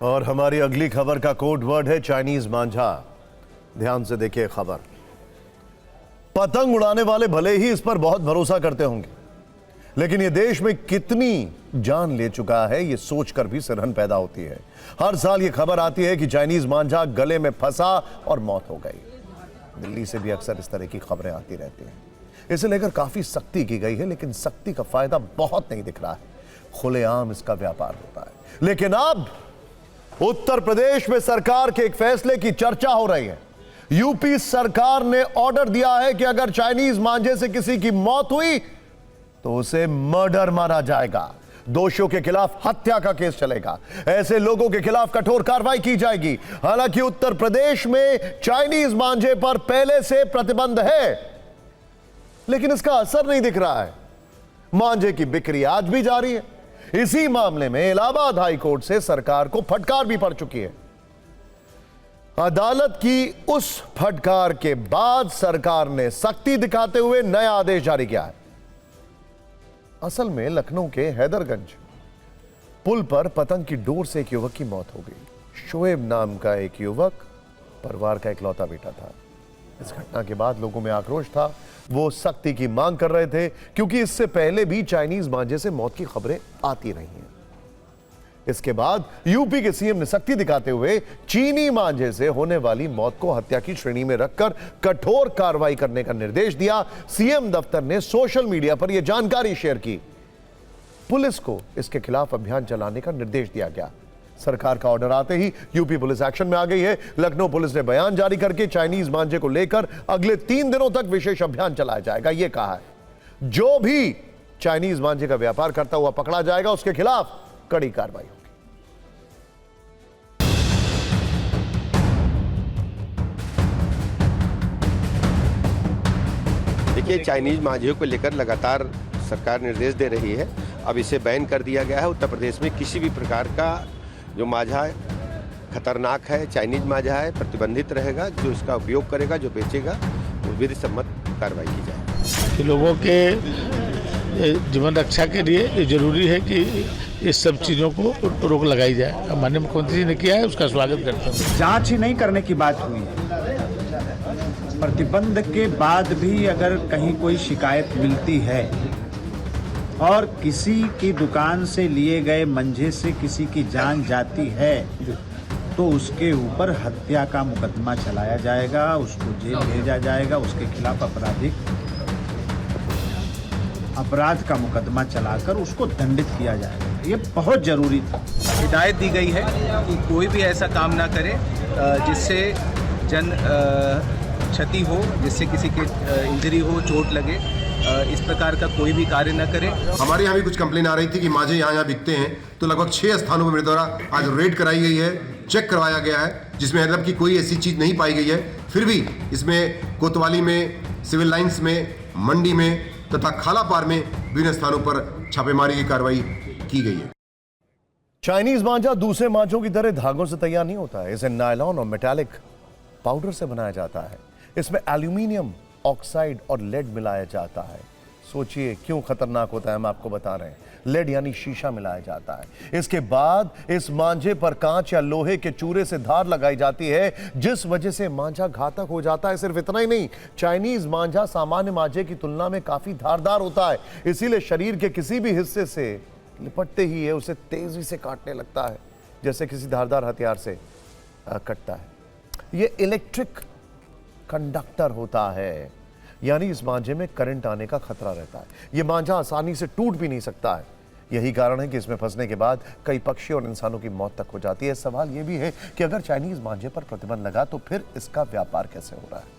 और हमारी अगली खबर का कोड वर्ड है चाइनीज मांझा। ध्यान से देखिए खबर। पतंग उड़ाने वाले भले ही इस पर बहुत भरोसा करते होंगे, लेकिन यह देश में कितनी जान ले चुका है यह सोचकर भी सिरहन पैदा होती है। हर साल यह खबर आती है कि चाइनीज मांझा गले में फंसा और मौत हो गई। दिल्ली से भी अक्सर इस तरह की खबरें आती रहती हैं। इसे लेकर काफी सख्ती की गई है, लेकिन सख्ती का फायदा बहुत नहीं दिख रहा है। खुलेआम इसका व्यापार होता है। लेकिन अब उत्तर प्रदेश में सरकार के एक फैसले की चर्चा हो रही है। यूपी सरकार ने ऑर्डर दिया है कि अगर चाइनीज मांझे से किसी की मौत हुई तो उसे मर्डर माना जाएगा। दोषियों के खिलाफ हत्या का केस चलेगा। ऐसे लोगों के खिलाफ कठोर कार्रवाई की जाएगी। हालांकि उत्तर प्रदेश में चाइनीज मांझे पर पहले से प्रतिबंध है, लेकिन इसका असर नहीं दिख रहा है। मांझे की बिक्री आज भी जारी है। इसी मामले में इलाहाबाद हाई कोर्ट से सरकार को फटकार भी पड़ चुकी है। अदालत की उस फटकार के बाद सरकार ने सख्ती दिखाते हुए नया आदेश जारी किया है। असल में लखनऊ के हैदरगंज पुल पर पतंग की डोर से एक युवक की मौत हो गई। शोएब नाम का एक युवक परिवार का इकलौता बेटा था। इस घटना के बाद लोगों में आक्रोश था। वो सख्ती की मांग कर रहे थे, क्योंकि इससे पहले भी चाइनीज मांझे से मौत की खबरें आती रही हैं। इसके बाद यूपी के सीएम ने सख्ती दिखाते हुए चीनी मांझे से होने वाली मौत को हत्या की श्रेणी में रखकर कठोर कार्रवाई करने का निर्देश दिया। सीएम दफ्तर ने सोशल मीडिया पर यह जानकारी शेयर की। पुलिस को इसके खिलाफ अभियान चलाने का निर्देश दिया गया। सरकार का ऑर्डर आते ही यूपी पुलिस एक्शन में आ गई है। लखनऊ पुलिस ने बयान जारी करके चाइनीज मांझे को लेकर अगले 3 दिनों तक विशेष अभियान चलाया जाएगा। यह कहा है जो भी चाइनीज मांझे का व्यापार करता हुआ पकड़ा जाएगा उसके खिलाफ कड़ी कार्रवाई होगी। देखिए, चाइनीज मांझे को लेकर लगातार सरकार निर्देश दे रही है। अब इसे बैन कर दिया गया है। उत्तर प्रदेश में किसी भी प्रकार का जो मांझा खतरनाक है, चाइनीज मांझा है, प्रतिबंधित रहेगा। जो इसका उपयोग करेगा, जो बेचेगा, वो विधि सम्मत कार्रवाई की जाएगी। लोगों के जीवन रक्षा के लिए ये जरूरी है कि इस सब चीज़ों को रोक लगाई जाए। माननीय मुख्यमंत्री जी ने किया है, उसका स्वागत करता हूँ। जांच ही नहीं करने की बात हुई है। प्रतिबंध के बाद भी अगर कहीं कोई शिकायत मिलती है और किसी की दुकान से लिए गए मंझे से किसी की जान जाती है तो उसके ऊपर हत्या का मुकदमा चलाया जाएगा, उसको जेल भेजा जाएगा, उसके खिलाफ अपराध का मुकदमा चलाकर उसको दंडित किया जाएगा। ये बहुत जरूरी था। हिदायत दी गई है कि कोई भी ऐसा काम ना करे जिससे जन क्षति हो, जिससे किसी के इंजरी हो, चोट लगे। इस प्रकार का कोई भी कार्य न करें। हमारे यहाँ भी कुछ कंप्लेन आ रही थी कि मांझे यहाँ बिकते हैं, तो लगभग 6 स्थानों पर मेरे द्वारा आज रेड कराई गई है, चेक करवाया गया है, जिसमें मतलब की कोई ऐसी चीज़ नहीं पाई गई है। फिर भी इसमें कोतवाली में, सिविल लाइंस में, मंडी में तथा खालापार में विभिन्न स्थानों पर छापेमारी की कार्रवाई की गई है। चाइनीज मांझा दूसरे मांझों की तरह धागों से तैयार नहीं होता है। इसे नायलॉन और मेटालिक पाउडर से बनाया जाता है। इसमें एल्यूमिनियम ऑक्साइड और लेड मिलाया जाता है। सोचिए क्यों खतरनाक होता है, हम आपको बता रहे हैं। लेड यानी शीशा मिलाया जाता है। इसके बाद इस मांझे पर कांच या लोहे के चूरे से धार लगाई जाती है, जिस वजह से मांझा घातक हो जाता है। सिर्फ इतना ही नहीं, चाइनीज मांझा सामान्य मांझे की तुलना में काफी धारदार होता है। इसीलिए शरीर के किसी भी हिस्से से लिपटते ही है उसे तेजी से काटने लगता है, जैसे किसी धारदार हथियार से कटता है। यह इलेक्ट्रिक कंडक्टर होता है, यानी इस मांझे में करंट आने का खतरा रहता है। यह मांझा आसानी से टूट भी नहीं सकता है। यही कारण है कि इसमें फंसने के बाद कई पक्षी और इंसानों की मौत तक हो जाती है। सवाल यह भी है कि अगर चाइनीज मांझे पर प्रतिबंध लगा तो फिर इसका व्यापार कैसे हो रहा है।